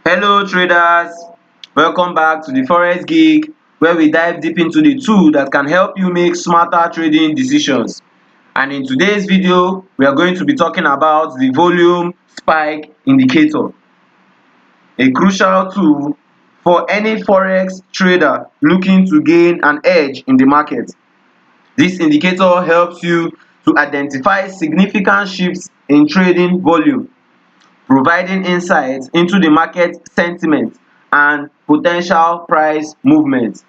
Hello traders, welcome back to the Forex Gig where we dive deep into the tool that can help you make smarter trading decisions. And in today's video, we are going to be talking about the volume spike indicator, a crucial tool for any Forex trader looking to gain an edge in the market. This indicator helps you to identify significant shifts in trading volume, providing insights into the market sentiment and potential price movement.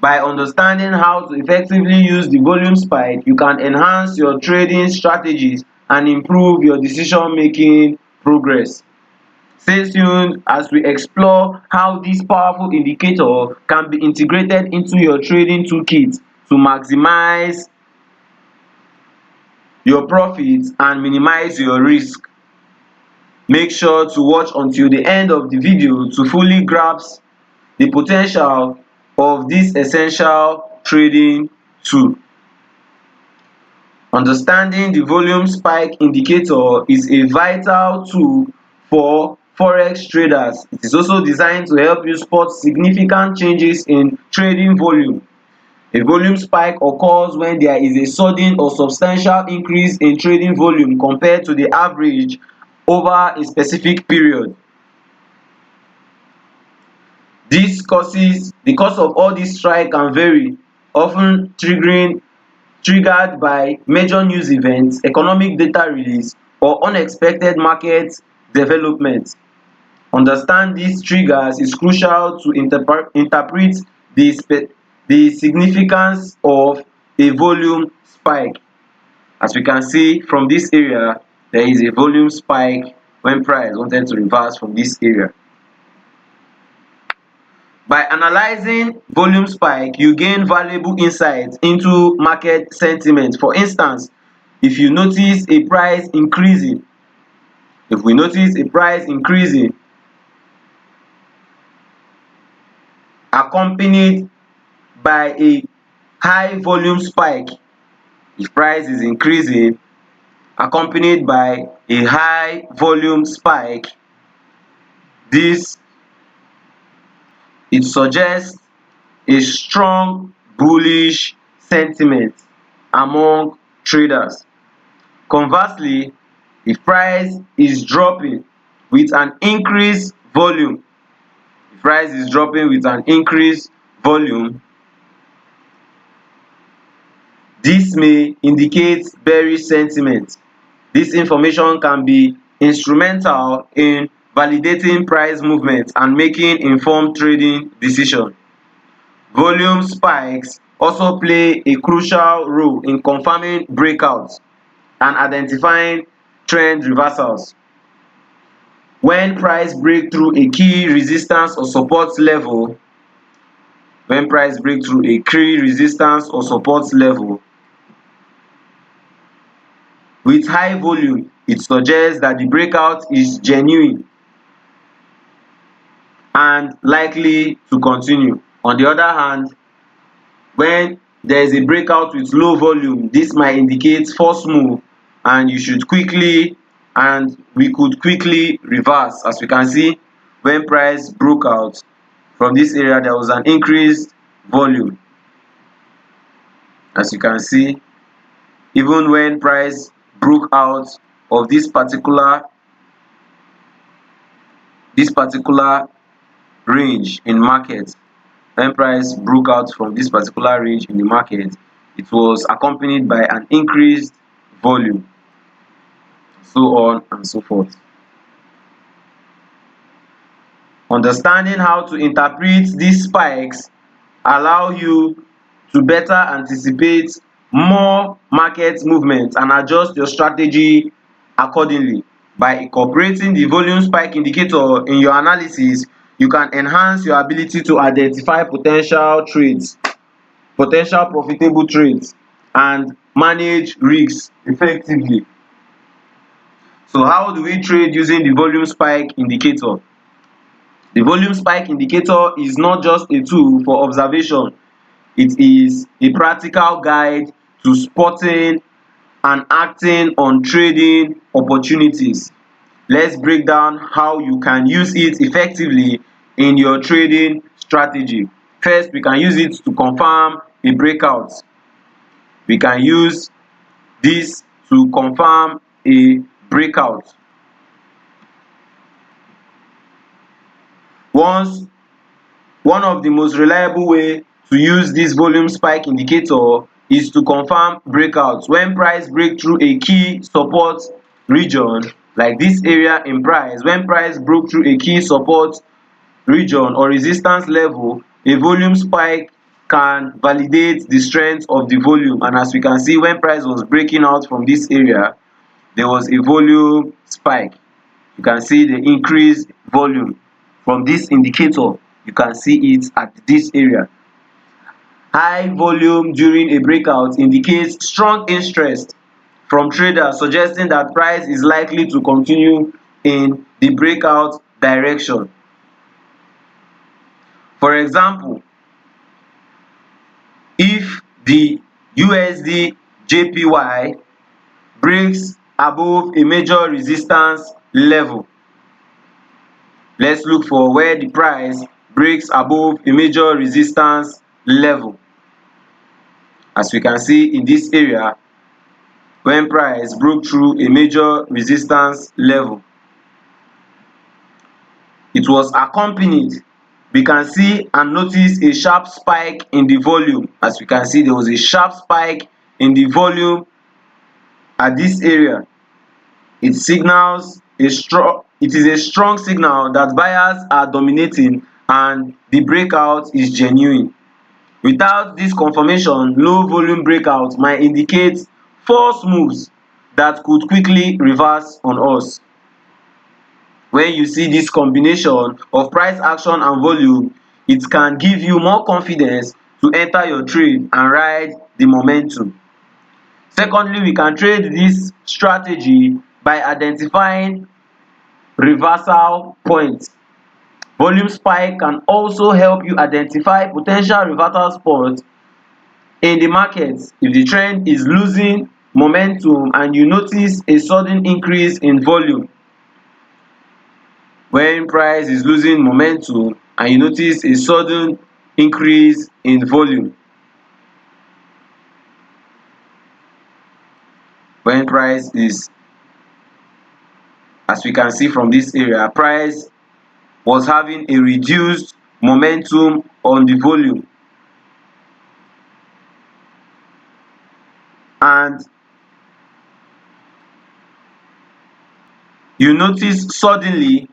By understanding how to effectively use the volume spike, you can enhance your trading strategies and improve your decision-making progress. Stay tuned as we explore how this powerful indicator can be integrated into your trading toolkit to maximize your profits and minimize your risk. Make sure to watch until the end of the video to fully grasp the potential of this essential trading tool. Understanding the volume spike indicator is a vital tool for Forex traders. It is also designed to help you spot significant changes in trading volume. A volume spike occurs when there is a sudden or substantial increase in trading volume compared to the average over a specific period. The cause of all this strike can vary, often triggered by major news events, economic data release, or unexpected market development. Understand these triggers is crucial to interpret the significance of a volume spike. As we can see from this area, there is a volume spike when price wanted to reverse from this area. By analyzing volume spike, you gain valuable insights into market sentiment. For instance, if we notice a price increasing accompanied by a high volume spike, if price is increasing accompanied by a high volume spike, it suggests a strong bullish sentiment among traders. Conversely, if price is dropping with an increased volume, this may indicate bearish sentiment. This information can be instrumental in validating price movement and making informed trading decisions. Volume spikes also play a crucial role in confirming breakouts and identifying trend reversals. When price break through a key resistance or support level, with high volume, it suggests that the breakout is genuine and likely to continue. On the other hand, when there is a breakout with low volume, this might indicate false move and we could quickly reverse. As we can see, when price broke out from this area, there was an increased volume. As you can see, even when price broke out of this particular range in market, when price broke out from this particular range in the market, it was accompanied by an increased volume, so on and so forth. Understanding how to interpret these spikes allow you to better anticipate more market movement and adjust your strategy accordingly. By incorporating the volume spike indicator in your analysis, you can enhance your ability to identify potential profitable trades, and manage risks effectively. So how do we trade using the volume spike indicator? The volume spike indicator is not just a tool for observation, it is a practical guide to spotting and acting on trading opportunities. let's break down how you can use it effectively in your trading strategy. First, we can use it to confirm a breakout. We can use this to confirm a breakout. One of the most reliable way to use this volume spike indicator is to confirm breakouts. When price break through a key support region like this area in price, when price broke through a key support region or resistance level, a volume spike can validate the strength of the volume. And as we can see, when price was breaking out from this area, there was a volume spike. You can see the increased volume from this indicator. You can see it at this area. High volume during a breakout indicates strong interest from traders, suggesting that price is likely to continue in the breakout direction. For example, if the USD JPY breaks above a major resistance level, let's look for where the price breaks above a major resistance level. As we can see in this area, when price broke through a major resistance level, it was accompanied, we can see and notice a sharp spike in the volume. As we can see, there was a sharp spike in the volume at this area. It is a strong signal that buyers are dominating and the breakout is genuine. Without this confirmation, low volume breakout might indicate false moves that could quickly reverse on us. When you see this combination of price action and volume, it can give you more confidence to enter your trade and ride the momentum. Secondly, we can trade this strategy by identifying reversal points. Volume spike can also help you identify potential reversal spots in the market. If the trend is losing momentum and you notice a sudden increase in volume, when price is losing momentum and you notice a sudden increase in volume, when price is, as we can see from this area, price was having a reduced momentum on the volume, and you notice suddenly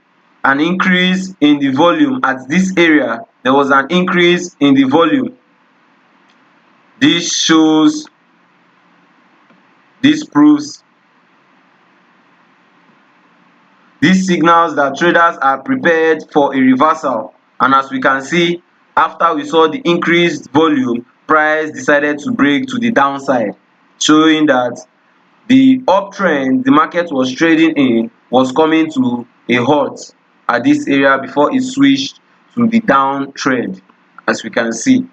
an increase in the volume at this area. There was an increase in the volume. This proves, this signals that traders are prepared for a reversal. And as we can see, after we saw the increased volume, price decided to break to the downside, showing that the uptrend the market was trading in was coming to a halt at this area before it switched to the downtrend, as we can see.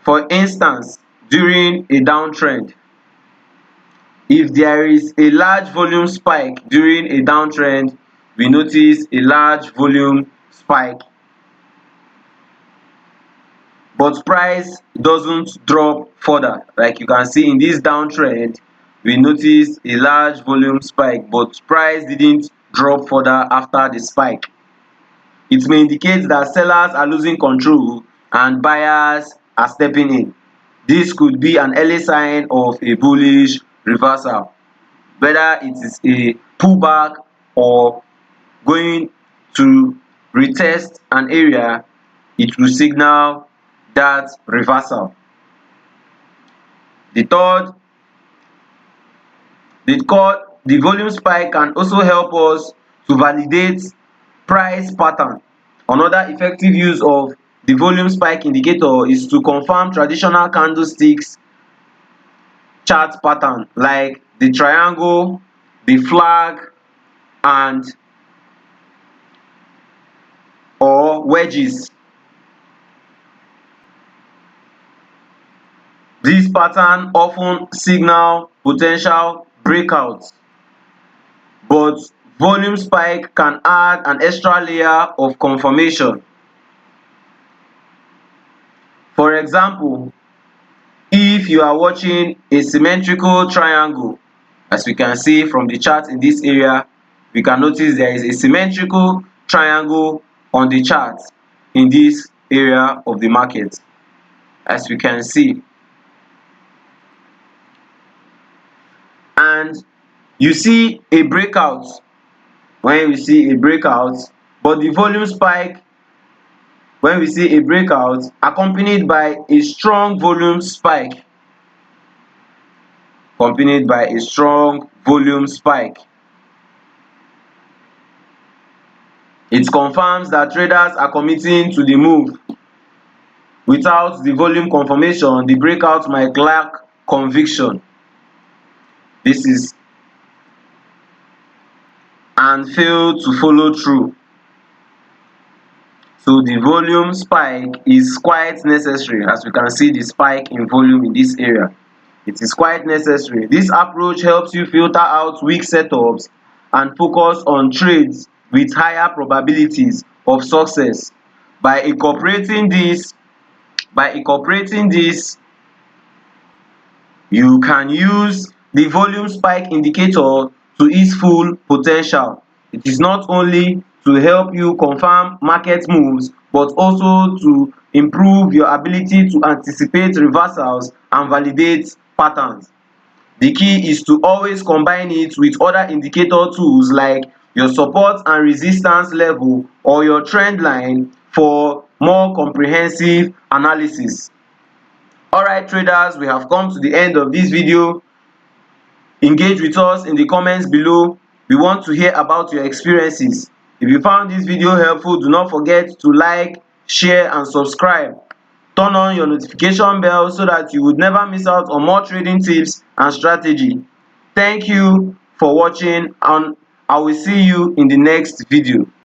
For instance, during a downtrend, if there is a large volume spike during a downtrend, we notice a large volume spike, but price doesn't drop further. Like you can see in this downtrend, we notice a large volume spike, but price didn't drop further after the spike. It may indicate that sellers are losing control and buyers are stepping in. This could be an early sign of a bullish reversal, whether it is a pullback or going to retest an area. It will signal that reversal. The third, the volume spike can also help us to validate price pattern. Another effective use of the volume spike indicator is to confirm traditional candlesticks chart pattern like the triangle, the flag, and or wedges. This pattern often signal potential breakout, but volume spike can add an extra layer of confirmation. For example, if you are watching a symmetrical triangle, as we can see from the chart in this area, we can notice there is a symmetrical triangle on the chart in this area of the market, as we can see. And you see a breakout, when we see a breakout, but the volume spike, when we see a breakout accompanied by a strong volume spike, it confirms that traders are committing to the move. Without the volume confirmation, the breakout might lack conviction. This is and fail to follow through. So the volume spike is quite necessary, as we can see the spike in volume in this area. It is quite necessary. This approach helps you filter out weak setups and focus on trades with higher probabilities of success. By incorporating this, you can use the volume spike indicator to its full potential. It is not only to help you confirm market moves, but also to improve your ability to anticipate reversals and validate patterns. The key is to always combine it with other indicator tools like your support and resistance level or your trend line for more comprehensive analysis. Alright traders, we have come to the end of this video. Engage with us in the comments below. We want to hear about your experiences. If you found this video helpful, do not forget to like, share and subscribe. Turn on your notification bell so that you would never miss out on more trading tips and strategy. Thank you for watching, and I will see you in the next video.